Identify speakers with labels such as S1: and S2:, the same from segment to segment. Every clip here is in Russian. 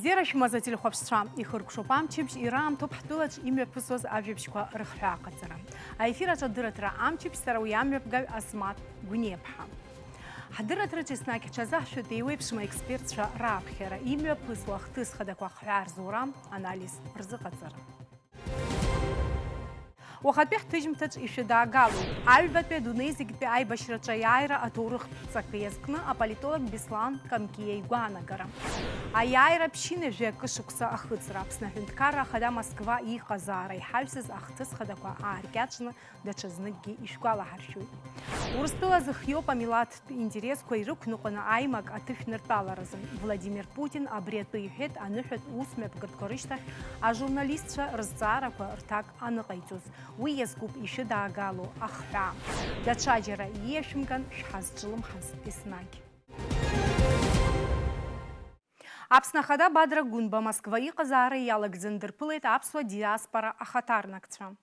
S1: Ефира шмаза телехопсtra ихыркшопам чипс Иран топ хдулач имя пусоз авжипшква рххаакатара. А эфира чадыратра амчипс саруям гав асмат гунепха. حضرت رجسنا كتشازح شو ديوي بشما إكسبيرت شا رابخيرا إيميا بس وقتس خدك وخيار زورام أناليز رزقة زرا وخد بيح تجمتج إيش دا قالوا عالبت بدونيزي بي أي بشرة شايرة أتورخ تساقيزكنا أباليتولك بسلان كمكية يغوانا قرام أيايرة بشينة جاء كشوكسا أختصرا بسنا هندكارا خدا موسكوا إي قزارة يحالسز أختص خدك وآركاتشنا دا چزنكي إشكوالا هرشوي ورستыла захьё помилат интерес койрук нукона аймак атыф нерталаразым Владимир Путин абреты юхет анухет усмеп гырткорыштах а журналистша разцараква ртак аныqaytuz уи язгуп ише даагалу ахра дачаджера ешимган шхазчылым хаз песнак Апснахада Бадра Гунба Москваи Казары Ялагзендер пылет апсуа диаспора ахатарнакца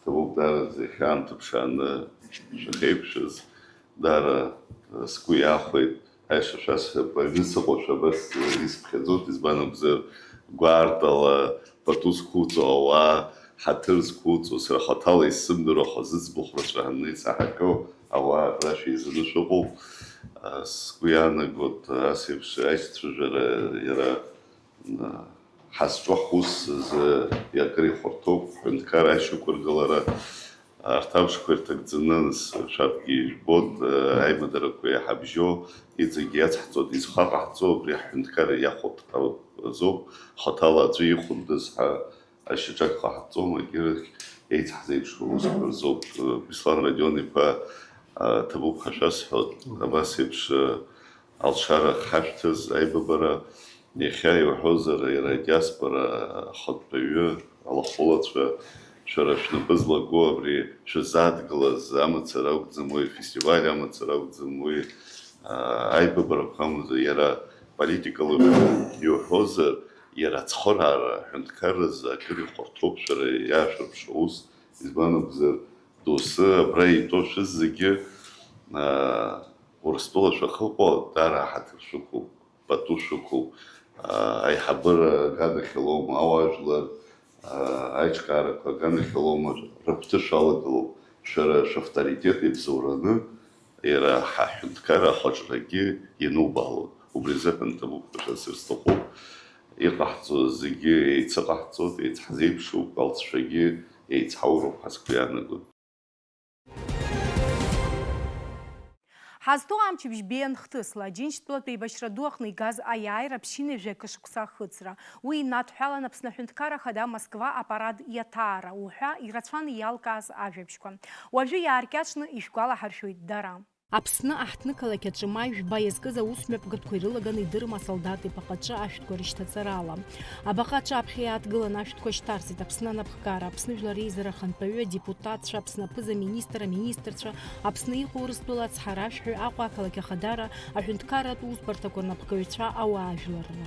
S2: Табук дара зехан тупшан шахепшез дара скуяхвет айшашас повисоко бас испхезот избанобзер гвартала патускуцова хатырскуцу срахатала исымдыро хазыз бухрашранны сахако ава раши изудушоку скуяна год асепш айстружера яра حسجوحوس ز يقري خرطوب عند كراش وكرجلارا ارتاوش كرتك زنانس شرقي بود اي مدركو يا حبجو يزجيات حتو ديز خاق حتو بريح عند كار ياخد او زو خطالا زي خندز اشجاك حتو ما يجرك ايت حزيب شو زو بسلان راديوني با تبوك خشاس حد باسيبش الشارع حشتز اي ببرا نخاي وحوزر يرى دياسبرا خط بيو على خلط شرف نبزلا قوبري شو زاد قلز أما تراوك زموي فيستيفال أما تراوك زموي أي ببرا خامز يرى политикалы يحوزر يرى تخرار عند كرز كري خطوب شرى ياشرب شوز إزبانا بزر دوسا براي توش الزكي ورستولا شخوبا دارا حتر شكو باتوشكو أي حبر قاعد خلوم أواجلر أي شكارك قاعد خلوم ربطش على قلوب شر شفتاريتيت يبزورنا يرا ححد كارا خجرجي ينوبالو وبرزق أنت بوكش سيرستقو يقحصو زجي يتسقحصو يتحزيب شو قالت شجي يتحورو حسكيانا قد
S1: Хазто амчибж бен хтысла, джинчтла пейбашрадуахный газ аяйра пшины жекашкса хыцра. Уи натхала на пснахюнткара хада Москва аппарат ятара, уха и рацван ялказ ажепшква. Уажу яркячна ишквала харшуит дара. Апсны ахтныкала кетжимай байызгыза усмеп гыткойрылаган идырма солдаты пахача аштко риштацарала. Абахача апхият гылан аштко штарсит апсна напхкара, апсны жларейзера ханпаве депутатша, апсна пыза министрша, апсны ихурыстула цхарашхю акуакала кехадара, ахюнткарат успартакор напхкавича ауажларна.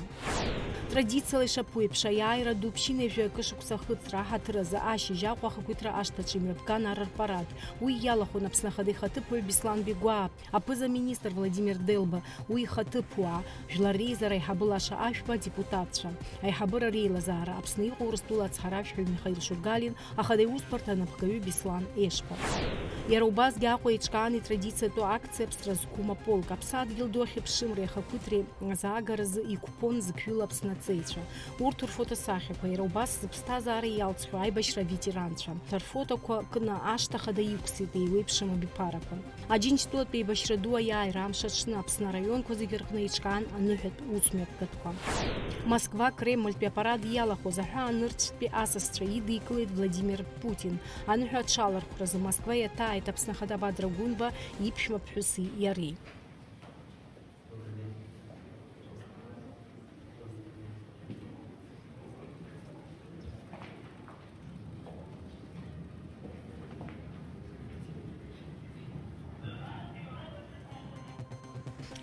S1: Традиция шапуи пшаяйра дубщины же кашукса хыцра хатраза аши жаква хакутра аштачим рабкан арарпарат. Уи ялаху напснахады хатыпу бислан бигуа, а пыза министр Владимир Делба уи хатыпуа, жларейза райхабылаша ашпа депутатша. Айхабыра рейлазара, апсны ихурыстула цхарашхю Михаил Шургалин, а хады успарта напхкаю бислан эшпа. Ярубаз гяху ичкани традиция то акция пстразкума полк. Апсад гилдохи пшимре хакутри загараз и купон закюла пснацейча. Уртур фотосахипа ярубаз запстазари ялцху айбашра ветеранча. Тарфото кна аштаха да юкси да и пшима бипарака. Один чтот пейбашра дуа яй рамшачна псна район козигерхна ичкан анухет усмеп катка. Москва, Кремль, пепарад ялаху заха нырт пи асастра иды иклит Владимир Путин. Анухет шалар храза Москва ята этапсна хада Бадра Гунба ипшма пхюсы яри.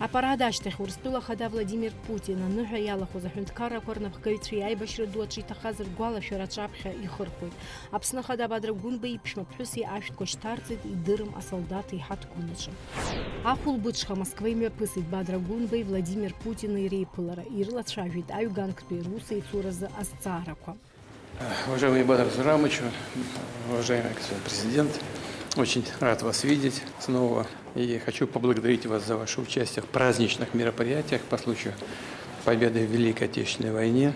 S1: Апарат ашьҭахь Урыстәыла хада Владимир Путин аныҳәа иалахәыз аҳәынҭқаррақәа рнапхгаҩцәа иаибашьра ду аҿы иҭахаз ргәалашәара аҿаԥхьа ихырхәеит. Аԥсны хада Бадра Гәынбеи иԥшәмаԥҳәыси ашәҭқәа шьҭарҵеит идырым асолдат иҳаҭгәын аҿы. Ахәылбыҽха Москва имҩаԥысит Бадра Гәынбеи Владимир Путин иреиԥылара, ирылацәажәеит аҩганктәи русеицуразы азҵаарақәа.
S3: Уважаемый Бадар Зурамович, уважаемый господин президент, очень рад вас видеть снова. И хочу поблагодарить вас за ваше участие в праздничных мероприятиях по случаю победы в Великой Отечественной войне.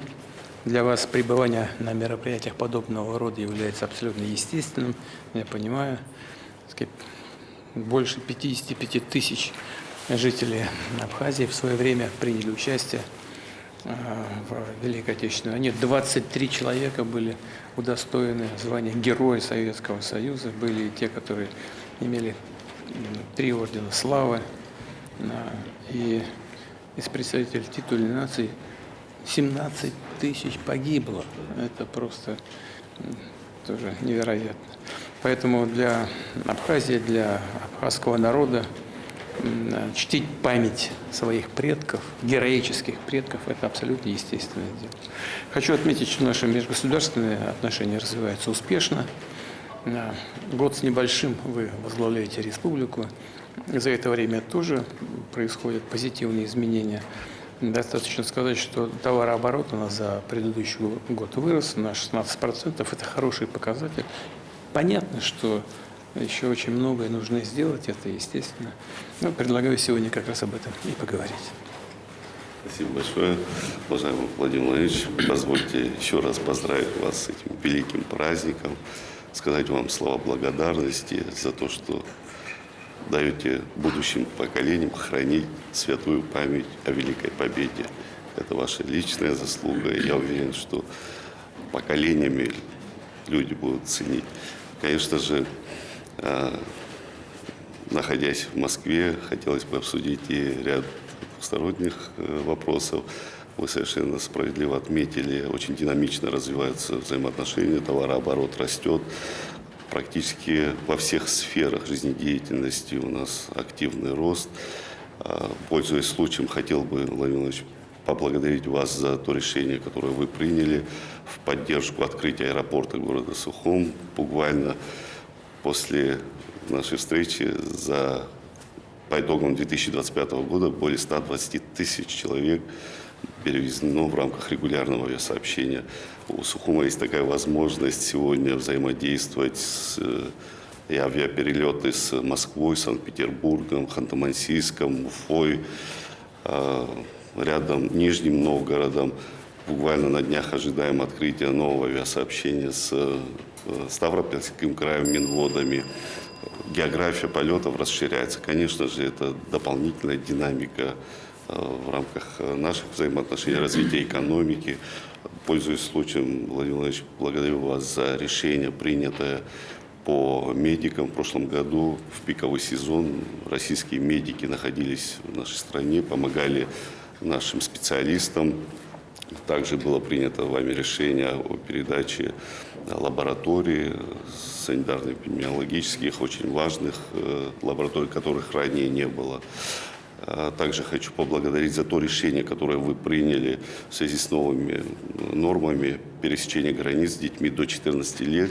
S3: Для вас пребывание на мероприятиях подобного рода является абсолютно естественным. Я понимаю, больше 55 тысяч жителей Абхазии в свое время приняли участие в Великой Отечественной войне. 23 человека были удостоены звания Героя Советского Союза. Были и те, которые имели 3 ордена славы. И из представителей титульной нации 17 тысяч погибло. Это просто тоже невероятно. Поэтому для Абхазии, для абхазского народа чтить память своих предков, героических предков, это абсолютно естественное дело. Хочу отметить, что наши межгосударственные отношения развиваются успешно. Год с небольшим вы возглавляете республику. За это время тоже происходят позитивные изменения. Достаточно сказать, что товарооборот у нас за предыдущий год вырос на 16%. Это хороший показатель. Понятно, что еще очень многое нужно сделать, это естественно. Но предлагаю сегодня как раз об этом и поговорить.
S2: Спасибо большое, уважаемый Владимир Владимирович. Позвольте еще раз поздравить вас с этим великим праздником, сказать вам слова благодарности за то, что даете будущим поколениям хранить святую память о Великой Победе. Это ваша личная заслуга, и я уверен, что поколениями люди будут ценить. Конечно же, находясь в Москве, хотелось бы обсудить и ряд двусторонних вопросов. Вы совершенно справедливо отметили, очень динамично развиваются взаимоотношения, товарооборот растет. Практически во всех сферах жизнедеятельности у нас активный рост. Пользуясь случаем, хотел бы, Владимир Владимирович, поблагодарить вас за то решение, которое вы приняли в поддержку открытия аэропорта города Сухум. Буквально после нашей встречи по итогам 2025 года более 120 тысяч человек перевезено в рамках регулярного авиасообщения. У Сухума есть такая возможность сегодня взаимодействовать и авиаперелеты с Москвой, Санкт-Петербургом, Ханты-Мансийском, Уфой, рядом Нижним Новгородом. Буквально на днях ожидаем открытия нового авиасообщения с Ставропольским краем, Минводами. География полетов расширяется. Конечно же, это дополнительная динамика в рамках наших взаимоотношений, развития экономики. Пользуясь случаем, Владимир Владимирович, благодарю вас за решение, принятое по медикам. В прошлом году в пиковый сезон российские медики находились в нашей стране, помогали нашим специалистам. Также было принято вами решение о передаче лабораторий санитарно-эпидемиологических, очень важных лабораторий, которых ранее не было. Также хочу поблагодарить за то решение, которое вы приняли в связи с новыми нормами пересечения границ с детьми до 14 лет.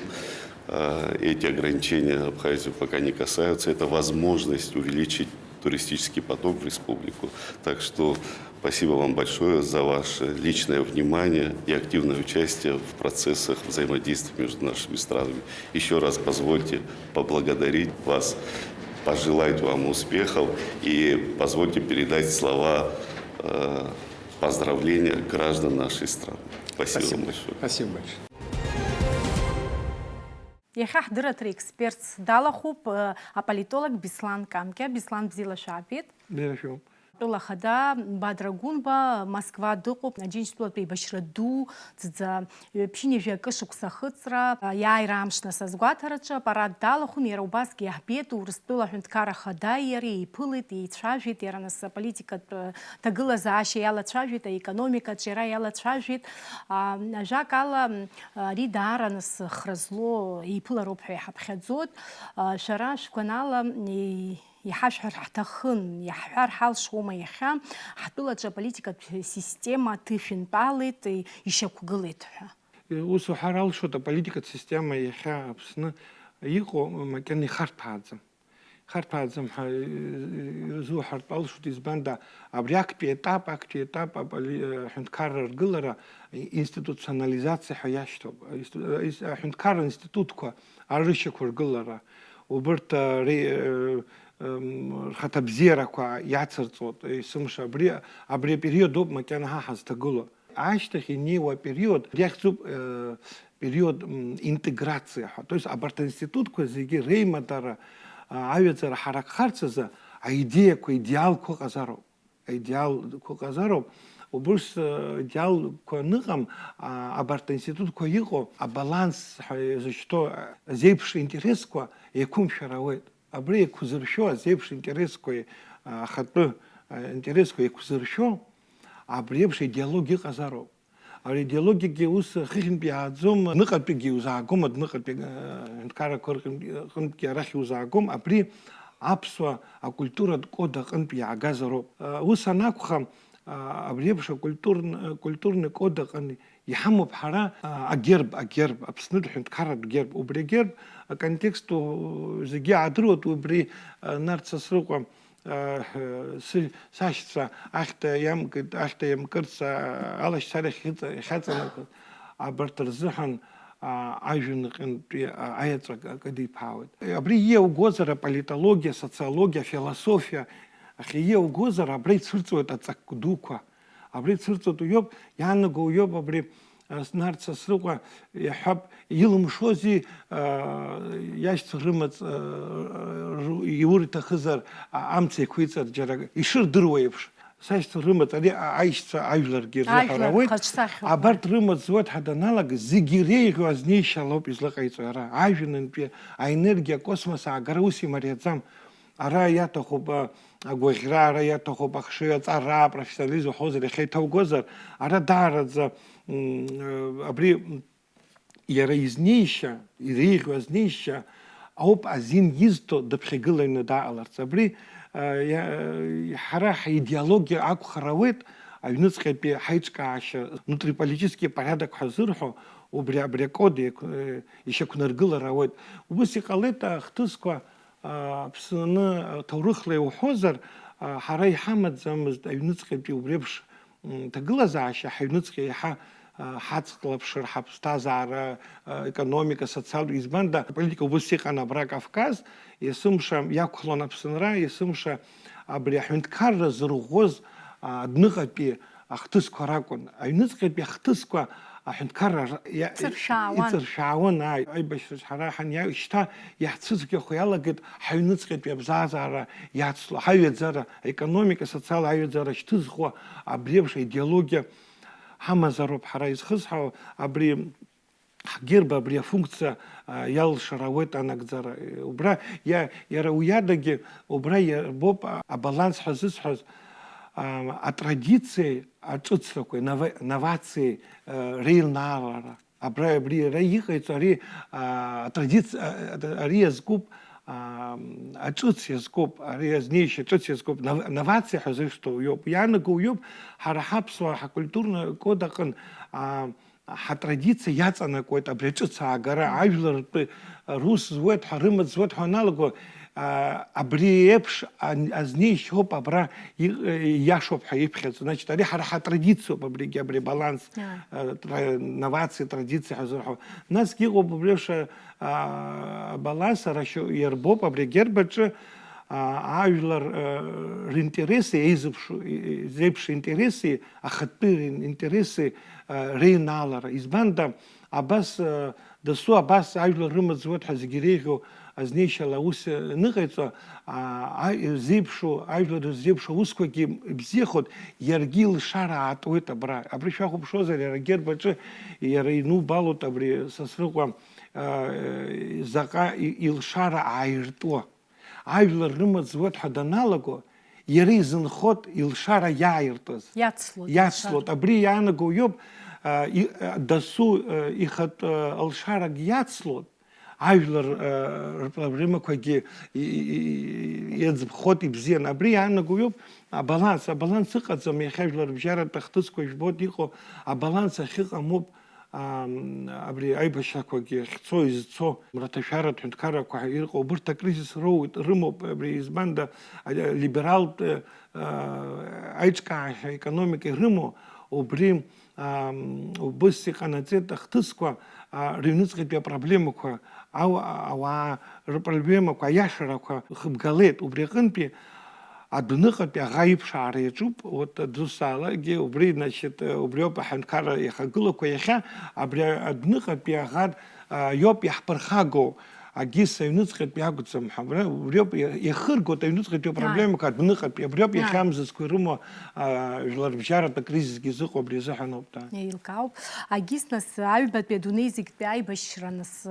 S2: Эти ограничения Абхазию пока не касаются. Это возможность увеличить туристический поток в республику. Так что спасибо вам большое за ваше личное внимание и активное участие в процессах взаимодействия между нашими странами. Еще раз позвольте поблагодарить вас, пожелать вам успехов и позвольте передать слова поздравления граждан нашей страны. Спасибо вам большое.
S3: Спасибо большое.
S1: Иахьа ҳдырратра експертс далахуп аполитолог Беслан Камкя. Беслан бзила шаабит.
S4: Бзила
S1: Тӏула хада Бадра Гәынба Москва дыҟоуп аџьынџьтәылатә еибашьра ду ӡӡа ҩаԥшьынҩажәи акы шықәса ахыҵра иааира амш нас азгәаҭараҿы апарат далахәын, иара убасгьы иаҳбеит Урыстәыла аҳәынҭқарра хада иареи еиԥылеит, еицәажәеит, иара нас аполитикатә ҭагылазаашьа иалацәажәеит, аекономикаҿы иара иалацәажәеит. Ажәакала ари даара нас хра злоу еиԥылароуп ҳәа иҳаԥхьаӡоит. Шәара шәгәанала иҳашәҳәар ҳҭахын, иаҳҳәар ҳалшома иахьа, ҳтәылаҿы аполитикатә система ҭышәынтәалеит, ишьақәгылеит ҳәа.
S4: Ус уҳәар алшоит аполитикатә система иахьа Аԥсны иҟоу макьана ихарҭәааӡам. Ихарҭәааӡам ҳәа изуҳәартә алшоит, избанда абри актәи етап аҳәынҭқарра ргылара институционализациа ҳәа иашьҭоуп. Аҳәынҭқарра институтқәа арышьақәа ргылара, убырҭ рхаҭабзиарақәа иацырҵоит, есымша абри апериод ауп макьана ҳа ҳазҭагыло. Ашьҭахь инеиуа апериод иахьӡуп период интеграциа ҳәа. То есть абарҭ аинститутқәа зегьы реимадара аҩаӡара ҳаракхарц азы аидеиақәа, идеалқәа ыҟазароуп. Аидеалқәа ыҟазароуп. Убырҭ идеалқәа аныҟам, абарҭ аинститутқәа иҟоу абаланс ҳәа изышьҭоу азеиԥш интересқәа еиқәымшәар ауеит. Абри еиқәзыршәо азеиԥш интересқәа, ахатәы интересқәа еиқәзыршәо абри еиԥш идеологиа ыҟазароуп. Аидеологиагьы ус хыхьынтә иааӡом, ныҟатәигьы иузаагом, адныҟатәи аҳәынҭқаррақәа рҟынтәгьы арахь иузаагом, абри аԥсуа акультуратә код аҟынтә иаагазароуп. Ус анакәха, абри еиԥш акультурни код аҟны иҳамоуп ҳара агерб, Аԥснытә ҳәынҭқарратә герб. Убри агерб аконтексту зегьы аадыруеит, убри Нарҭ Сасрыҟәа сашьцәа ахьҭа иамкырц алашьцара ихьаҵанакыз абарҭ рзыҳәан ажәҩанаҟынтәи аеҵәа кыдиԥаауеит. Абри иаугозар аполитологиа, социологиа, философиа ахьа иаугозар абри ицәырҵуеит аҵак дуқәа. Абри ицәырҵуеит уиоуп, иаанаго уиоуп абри Нарҭ Сасрыҟәа иҳәап, илымшози иашьцәа рымаҵ иур иҭахызар амца еиқәиҵар џьара ишырдыруа еиԥш. Сашьцәа рымаҵ ари аишьцәа ажәларгьы рзыҳәара ауеит. Абарҭ рымаҵ зуеит ҳәа даналага, зегьы иреиӷьу азнеишьала ауп излыҟаиҵо иара. Ажәҩанынтәи аенергиа, акосмос аагара ус имариаӡам. Ара иаҭахуп агәаӷьра, ара иаҭахуп ахшыҩ аҵара, апрофессионализм уҳәозар, иахьа иҭаугозар, ара даараӡа абри иара изнеишьа, иреиӷьу азнеишьа ауп азин изҭо дыԥхьагыланы дааҟаларц. Абри ҳара ҳидеологиа акәхар ауеит, аҩныҵҟатәи ҳаиҿкаашьа, внутриполитический порядок ҳәа зырҳәо, убри акод ишьақәнаргылар ауеит. Убас иҟалеит ахҭысқәа Аԥсны ҭоурыхла иуҳәозар, ҳара иҳамаӡамызт аҩныҵҟатәи убри еиԥш ҭагылазаашьа, ҳаҩныҵҟа иаҳа ҳаҵклаԥшыр, ҳаԥсҭазаара, економика, социалтә, избанда аполитика убас иҟан абра Кавказ, есымша иақәхлон Аԥсынра, есымша абри аҳәынҭқарра зырӷәӷәоз адныҟатәи ахҭысқәа ракәын. Аҩныҵҟатәи ахҭысқәа аҳәынҭқарра иҵыршәаауан. Аибашьраҿ ҳара шьҭа иаҳцәыцәгьахо иалагеит ҳаҩныҵҟатәи абзазаара иацло, ҳаҩаӡара, аекономика, социал аҩаӡара шьҭызхуа абри еиԥш аидеологиа ҳамазароуп ҳара изхысҳәо, абри ҳгерб, абри афункциа иалшар ауеит анагӡара. Убра иара уиадагьы убра иарбоуп абаланс ҳәа зысҳәаз атрадициеи аҿыцрақәеи, новациеи реилнаалара. Абри иара иҟаиҵо ари атрадициа, ари иазкуп аҿыц иазкуп, ари азнеишьа аҿыц иазкуп, новациа ҳәа зышьҭоу иоуп. Иаанаго иоуп ҳара ҳаԥсуа ҳакультурна код аҟын ҳатрадициа иаҵанакуеит абри аҿыц аагара, ажәлартәи рус зуеит ҳәа, рымаҵ зуеит ҳәа аналаго, абри еиԥш азнеишьа ауп абра ииашоуп ҳәа иԥхьаӡо. Значит, ари ҳара ҳатрадициоуп абригьы, абри баланс, новациа, традициа ҳәа зырҳәо. Насгьы иҟоуп абри еиԥш абаланс иарбоуп абри агерб аҿы ажәлар ринтереси, зеиԥш интереси, ахатәы интереси реинаалара. Избанда абас дасу абас ажәлар рымаҵ зуеит ҳәа зегьы иреиӷьу азнеишьала аус ныҟаиҵо, ажәлар ирзеиԥшу аусқәагьы ибзиахоит, иаргьы илшара аатуеит абра. Абри шәахәаԥшуазар, иара агерб аҿы иара инубалоит абри Сасрыҟәа заҟа илшара ааиртуа. Ажәлар рымаҵ зуеит ҳәа даналаго, иара изынхоит илшара иааиртыз. Иацлоит. Абри иаанаго иоуп, дасу ихатә алшарагьы иацлоит, ажәлар рпроблемақәагьы иаӡбхот ибзиан. Абри иаанагоуп абаланс. Абаланс ыҟаӡам иахьа жәларбжьаратә ахҭысқәа жәбоит иҟоу абаланс ахьыҟамоуп абри аибашьрақәагьы ахьцо изцо мраҭашәаратә ҳәынҭқаррақәа ирҟоу убырҭ акризис рымоуп. Абри избанда либералтә аиҿкаахьа економика ирымоу убри убыс иҟанаҵеит ахҭысқәа рыҩныҵҟатәи апроблемақәа ауаа рпроблемақәа аиашарақәа хыбгалеит. Убри аҟынтәи адәныҟатәи аӷа иԥшаара иаҿуп. Дусаалагьы убри значит убриоуп аҳәынҭқарра иахагылақәа иахьа абри адәныҟатәи аӷа иоуп иаҳԥырхагоу. Агьыс аҩныҵҟатәи акәӡам. Убриоуп иахыргоит аҩныҵҟатәи апроблемақәа адәныҟатәи. Абриоуп иахьа амзазқәа ирымоу жәларбжьаратә акризисгьы зыҟоу абри азыҳәаноуп.
S1: Еилкаауп. Агьыс нас аҩбатәи адунеи зегьтәи аибашьра нас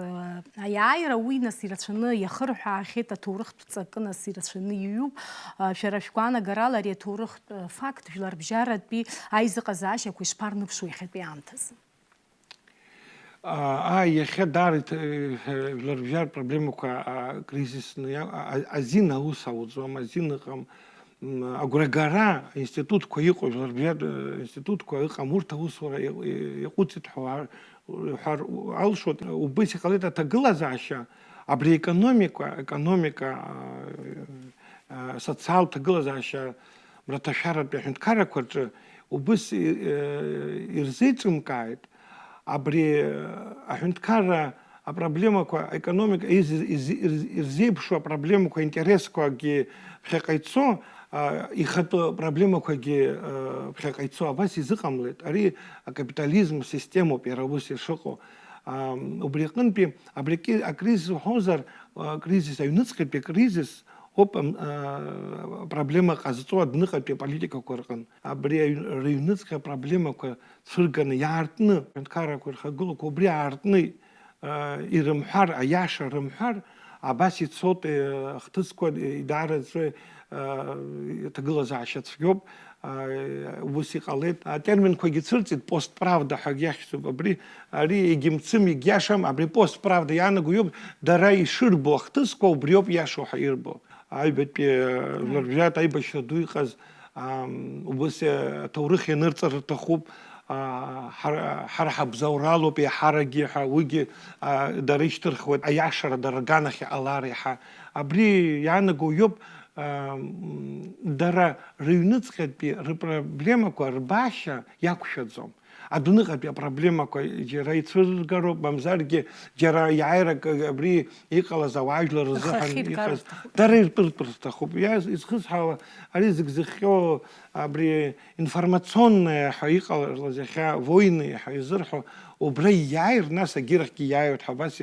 S1: аиааира уи нас ирацәаны иахырҳәаахьеит аҭоурыхтә ҵакы нас ирацәаны иҩуп. Шәара шәгәаанагарала ари аҭоурыхтә факт жәларбжьаратәи аизыҟазаашьақәа ишԥарныԥшуа иахьатәи аамҭазы?
S4: Иахьа даарит жәларбжьаратә проблемақәа кризисны азин аус ауӡом, азин ыҟам. Агәрагара институтқәа иҟоу жәларбжьаратә институтқәа ыҟам. Урҭ аусура иаҟәыҵит ҳәа алшоит. Убыс иҟалеит аҭагылазаашьа абри економика социалтә ҭагылазаашьа мраҭашәаратәи аҳәынҭқаррақәа рҿы убыс ирзеиҿымкааит. Абри аҳәынҭқарра апроблемақәа економика ирзеиԥшу апроблемақәа интересқәагьы ԥхьаҟа ицо, ихатәы проблемақәагьы ԥхьаҟа ицо абас изыҟамлеит. Ари акапитализм системоуп иара ус ишыҟоу. Убри аҟынтәи абри акризис уҳәозар, кризис аҩныҵҟатәи акризис ауп проблема ҟазҵо адәныҟатәи аполитикақәа рҟны. Абри рыҩныҵҟа апроблемақәа цәырганы иаартны аҳәынҭқаррақәа ирхагылақәа убри аартны ирымҳәар, аиаша рымҳәар, абас ицоит ахҭысқәа идаараӡа аҭагылазаашьа цәгьоуп. Убыс иҟалеит. Атерминқәагьы цәырҵит, постправда ҳәагьы иахьӡуп. Ари егьымцым егьиашам, абри постправда иаанагоуп дара ишырбо ахҭысқәа убриоуп иашоу ҳәа ирбо. Аҩбатәи жәларбжьаратә аибашьра ду иҟаз убыс аҭоурых ианырҵар рҭахуп. Ҳара ҳабзоуралоуп еиҳарагьы ҳәа уигьы дара ишьҭырхуеит аиашара дара рганахь иҟалар иаҳа. Абри иаанагоуп дара рыҩныҵҟатәи рпроблемақәа рбаашьа иақәшәаӡом. Адәныҟатәи апроблемақәа џьара ицәыргароуп, мамзаргьы џьара иааирак абри иҟалаз ауаажәлар рзыҳәан иҟаз дара иртәыртәыр рҭахуп. Изхысҳәаауа ари зегь зыхҟьо абри информационное ҳәа иҟалаз иахьа воины ҳәа изырҳәо убра иааир, нас агьырахьгьы иааиуеит ҳәа абас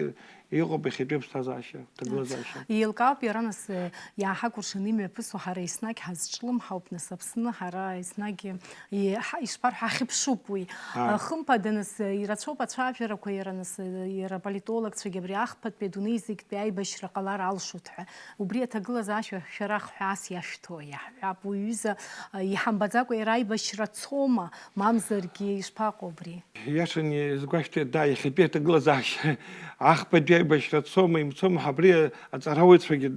S4: иҟоуп иахьатәи аԥсҭазаашьа, ҭагылазаашьа.
S1: Еилкаауп иара нас иааҳакәыршаны имҩаԥысуа ҳара еснагь ҳазҿлымҳауп нас Аԥсны ҳара еснагь ишԥарҳәо ҳахьыԥшуп уи. Хымԥада нас ирацәоуп ацәажәарақәа иара нас иара аполитологцәагьы абри ахԥатәи адунеи зегьтәи аибашьра ҟалар алшоит ҳәа. Убри аҭагылазаашьа шәара хәҳәас иашәҭо иаҳҳәап. Уҩыза иҳамбаӡакәа иара аибашьра цома, мамзаргьы ишԥаҟоу абри?
S4: Иашан изгәашәҭеит, иахьатәи аҭагылазаашьа ахԥатәи аибашьра цома, имцома, абри аҵарауаҩцәагьы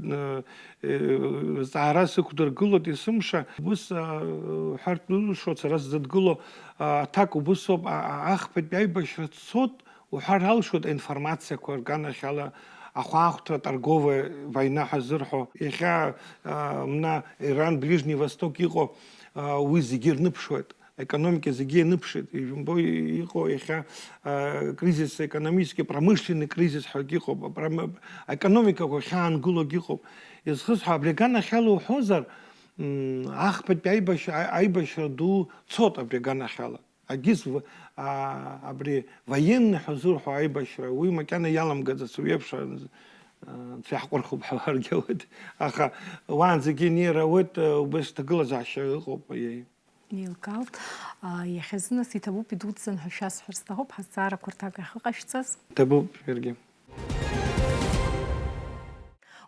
S4: зҵаара сықәдыргылоит есымша. Убыс ҳәартә ылшоит сара сзыдгыло аҭак убысоуп ахԥатәи аибашьра цоит уҳәар алшоит аинформациақәа рганахь ала ахәаахәҭра торговая война ҳәа зырҳәо. Иахьа мна Иран, Ближний Восток иҟоу уи зегьы ирныԥшуеит. Экономика зегьы ианыԥшит. Ижәымбо иҟоу иахьа кризис економический, промышленный кризис ҳәагьы иҟоуп. Аекономикақәа хьаангылогьы иҟоуп. Изхысҳәо абри аганахь ала уҳәозар, ахԥатәи аибашьра ду цоит абри аганахь ала. Агьыс абри военный ҳәа зырҳәо аибашьра уи макьана иаламгаӡац уи еиԥш анцәа иаҳҟәырхуп ҳәа уаргьы ауеит. Аха уаанӡагьы неира ауеит, убыс ҭагылазаашьа ыҟоуп.
S1: Еилкаауп. Иахьазы нас иҭабуп идуӡӡан ҳәа шәасҳәар сҭахуп, ҳазҵаарақәа рҭак ахьыҟашәҵаз.
S4: Иҭабуп, шәаргьы.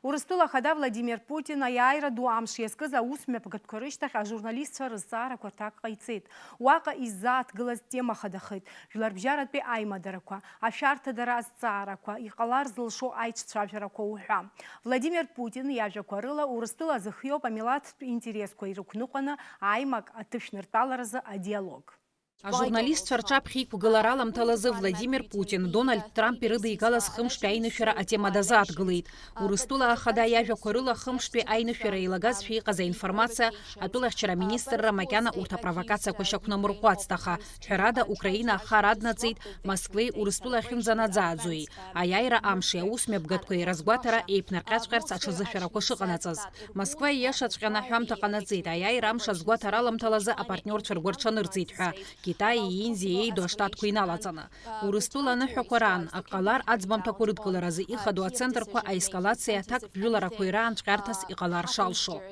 S1: Урыстәыла ахада Владимир Путин аиааира ду амш иазкыз аусмҩаԥгатәқәа рышьҭахь ажурналистцәа рызҵаарақәа рҭак ҟаиҵеит. Уаҟа иззааҭгылаз тема хадахеит. Жәларбжьаратәи аимадарақәа, ашәарҭадара азҵаарақәа, иҟалар зылшо аиҿцәажәарақәа уҳәа. Владимир Путин иажәақәа рыла Урыстәыла зыхиоуп амилаҭтә интересқәа ирықәныҟәаны аимак аҭышәныртәаларазы адиалог.
S5: Ажурналистцәа рҿаԥхьа иқәгылара аламҭалазы Владимир Путин Дональд Трамп ирыдигалаз хымштәи аинышәара атема дазааҭгылеит. Урыстәыла ахада иажәақәа рыла хымштәи аинышәара еилагазшәа иҟаз аинформациа атәылахьчара министрра макьана урҭ апровокациақәа шьақәнамырӷәӷәацт, аха ҳәарада Украина ахара аднаҵеит Москвеи Урыстәыла ахьынӡанаӡааӡои. Аиааира амши аусмҩаԥгатәқәа иразгәаҭара еиԥнарҟьаҵәҟьарц аҽазышәарақәа шыҟанаҵаз. Москва ииашаҵәҟьаны аҳәамҭа ҟанаҵеит. Аиааира амш азгәаҭара аламҭалазы апартниорцәа Ргәырҽанырҵеит ҳәа. Китаи, Индиа еиду аштатқәа иналаҵаны. Урыстәыла аныҳәақәа раан аҟалар аӡбамҭақәа рыдкыларазы ихадоу ацентрқәа аескалациа аҭак жәыларақәа ираанцәҟьарҭас иҟалар шалшо.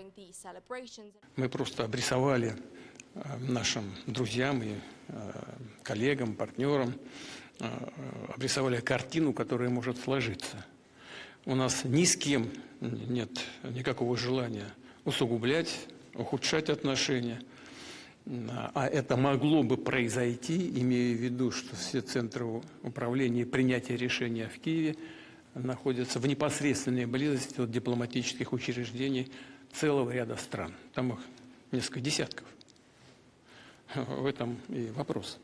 S3: Мы просто обрисовали нашим друзьям и коллегам, партнерам, обрисовали картину, которая может сложиться. У нас ни с кем нет никакого желания усугублять, ухудшать отношения. А это могло бы произойти, имея в виду, что все центры управления и принятия решения в Киеве находятся в непосредственной близости от дипломатических учреждений целого ряда стран. Там их несколько десятков. В этом и вопрос.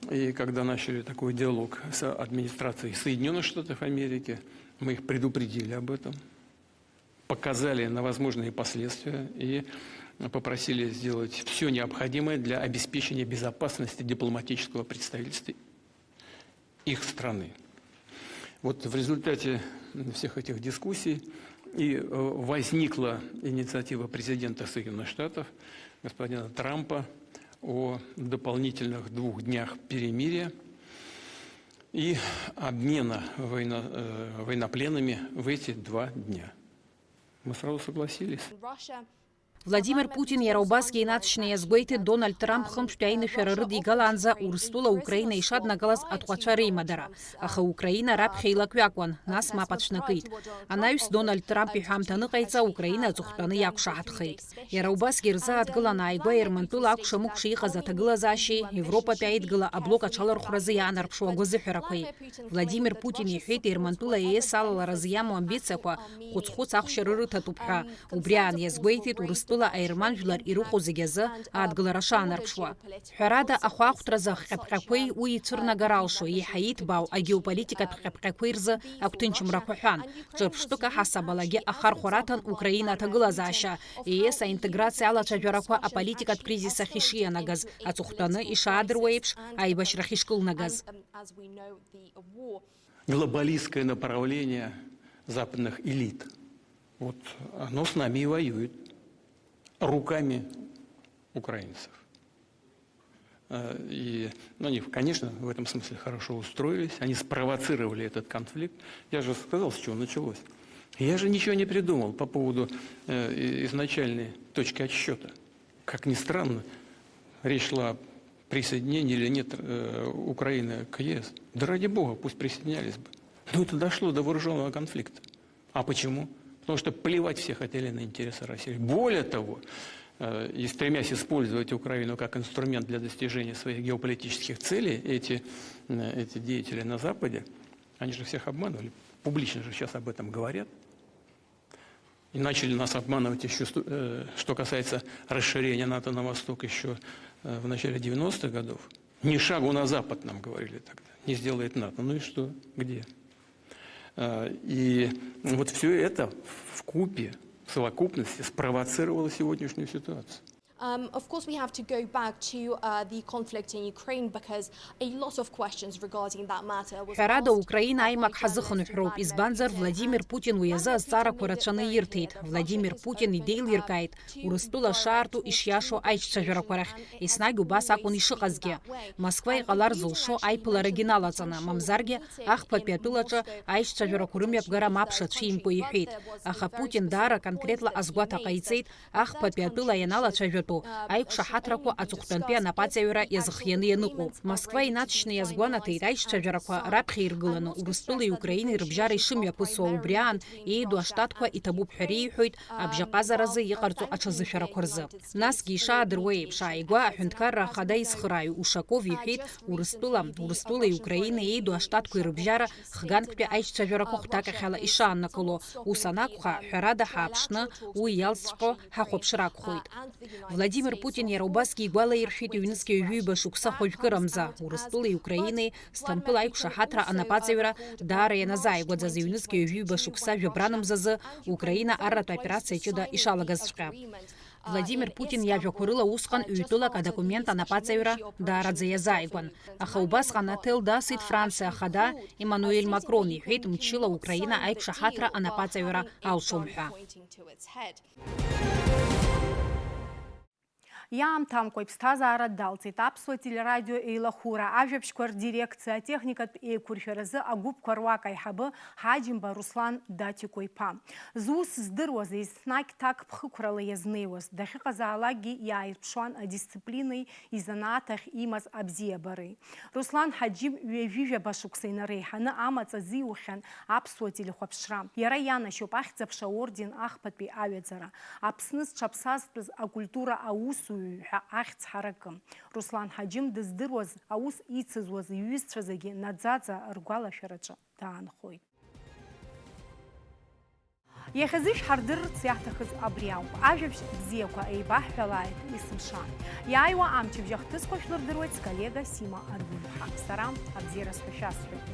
S3: И когда начали такой диалог с администрацией Соединенных Штатов Америки, мы их предупредили об этом, показали на возможные последствия и попросили сделать все необходимое для обеспечения безопасности дипломатического представительства их страны. Вот в результате всех этих дискуссий и возникла инициатива президента Соединенных Штатов, господина Трампа, о дополнительных 2 днях перемирия и обмена военнопленными в эти 2 дня. Мы сразу согласились.
S5: Владимир Путин иара убасгьы инаҵшьны иазгәеиҭеит Дональд Трамп хымштәи аинышәара рыдигалаанӡа Урыстәыла Украина ишаднагалаз атҟәацәа реимадара. Аха Украина раԥхьа илакҩакуан, нас мап аҽнакит. Анаҩс Дональд Трамп иҳәамҭа аныҟаиҵа Украина аҵыхәтәаны иақәшаҳаҭхеит. Иара убасгьы ирзааҭгыланы ааигәа Ермантәыла акәша-мыкәша иҟаз аҭагылазаашьеи Европатәи аидгыла аблок аҽалархәразы иаанарԥшуа агәазыҳәарақәеи. Владимир Путин иҳәеит Ермантәыла ЕС алаларазы иамоу амбициақәа хәыц-хәыц ахәшьара рыҭатәуп ҳәа. Убри аан иазгәеиҭеит Урыстәыла аерман жәлар ирыхәо зегьы азы адгылара шаанарԥшуа. Ҳәарада ахәаахәҭразы ахҟьаԥҟьақәеи уи ицәырнагар алшо, еиҳа иҭбаау агеополитикатә ҟьаԥҟьақәеи рзы агәҭынчымрақәа ҳәан. Ҿырԥштәык аҳасабалагьы ахархәараҭан Украина аҭагылазаашьа, ЕС аинтеграциа алацәажәарақәа аполитикатә кризис ахь ишианагаз, аҵыхәтәаны ишаадыруа еиԥш аибашьрахь ишкылнагаз.
S3: Глобалистское направление западных элит, вот оно с нами и воюет. Руками украинцев. И они, конечно, в этом смысле хорошо устроились, они спровоцировали этот конфликт. Я же сказал, с чего началось. Я же ничего не придумал по поводу изначальной точки отсчета. Как ни странно, речь шла о присоединении или нет Украины к ЕС. Да ради бога, пусть присоединялись бы. Но это дошло до вооруженного конфликта. А почему? Потому что плевать все хотели на интересы России. Более того, и стремясь использовать Украину как инструмент для достижения своих геополитических целей, эти деятели на Западе, они же всех обманывали. Публично же сейчас об этом говорят. И начали нас обманывать еще, что касается расширения НАТО на восток еще в начале 90-х годов. Ни шагу на запад нам говорили тогда. Не сделает НАТО. Ну и что? Где? И вот все это вкупе, в совокупности спровоцировало сегодняшнюю ситуацию.
S6: Of course, we have to go back to the conflict in Ukraine because a lot of questions regarding that matter was
S5: ҳәарада Украина аимак ҳазыхынҳәроуп, избанзар Владимир Путин уи азы азҵаарақәа рацәаны ирҭеит. Владимир Путин идеилиркааит Урыстәыла шаарту ишиашо аиҿцәажәарақәа рахь, еснагь убас акәын ишыҟазгьы. Москва иҟалар зылшо аиԥыларагьы налаҵаны, мамзаргьы ахԥатәи атәылаҿы аиҿцәажәарақәа рымҩаԥгара мап шацәимко иҳәеит. Аха Путин даара конкретла азгәаҭа ҟаиҵеит, ахԥатәи атәыла ианалацәажәатәу иҟаиҵартәу аиқәшаҳаҭрақәа аҵыхәтәантәи анапаҵаҩра иазхианы ианыҟоуп. Москва инаҵшьны иазгәанаҭеит аишьцәажәарақәа раԥхьа иргыланы Урыстәылеи Украинеи рыбжьара ишымҩаԥысуа, убри аан еиду аштатқәа иҭабуп ҳәа реиҳәоит абжьаҟазаразы иҟарҵо аҽазышәарақәа рзы. Насгьы ишаадыруа еиԥш ааигәа аҳәынҭқарра ахада изхырааҩ Ушаков иҳәеит Урыстәылеи Украинеи еиду аштатқәа рыбжьара хганктәи аишьцәажәарақәа хәҭакахьала ишааннакыло. Ус анакәха, ҳәарада ҳааԥшны уи иалҵҵәҟьо ҳахәаԥшыр акәхоит. Владимир Путин иара убасгьы игәалаиршәеит ҩ-нызқьҩ ҩҩба шықәса хәажәкырамза Урыстәылеи Украинеи Сҭампыл аиқәшаҳаҭра анапаҵаҩра даара ианазааигәаӡаз ҩ-нызқьҩ ҩҩба шықәса жәабранымзазы Украина арратә операциа ҷыда ишалагазҵәҟьа. Владимир Путин иажәақәа рыла усҟан ҩ-тәылак адокумент анапаҵаҩра даараӡа иазааигәан. Аха убасҟан аҭел дасит Франциа ахада Емануель Макрон, иҳәеит мчыла Украина аиқәшаҳаҭра анапаҵаҩра алшом ҳәа.
S1: Иаамҭамкәа иԥсҭазаара далҵит аԥсуа телерадио еилахәыра, ажәабжьқәа рдирекциа, атехникатә еиқәыршәаразы агәыԥқәа руак аиҳабы Ҳаџьымба Руслан Датико-иԥа. Зус здыруаз, еснагь ҭак ԥхықәрала иазнеиуаз, дахьыҟазаалакгьы иааирԥшуан адисциплинеи изанааҭахь имаз абзиабареи. Руслан Ҳаџьым ҩажәижәаба шықәса инареиҳаны амаҵ азиухьан аԥсуа телехәаԥшра. Иара ианашьоуп ахьӡ-аԥша орден ахԥатәи аҩаӡара, Аԥсны зҽаԥсазтәыз акультура аусуҩ ҳәа ахьӡ ҳаракы. Руслан Ҳаџьым дыздыруаз, аус ицызуаз иҩызцәа зегьы наӡаӡа ргәалашәараҿы даанхоит. Иахьазы шәҳардырырц иаҳҭахыз абри ауп. Ажәабжь бзиақәа еибаҳҳәалааит есымша. Иааиуа амчыбжьа хҭысқәа шәлырдыруеит сколлега Сима Аргәынԥҳа. Сара абзиара сҳәашьасҳәоит.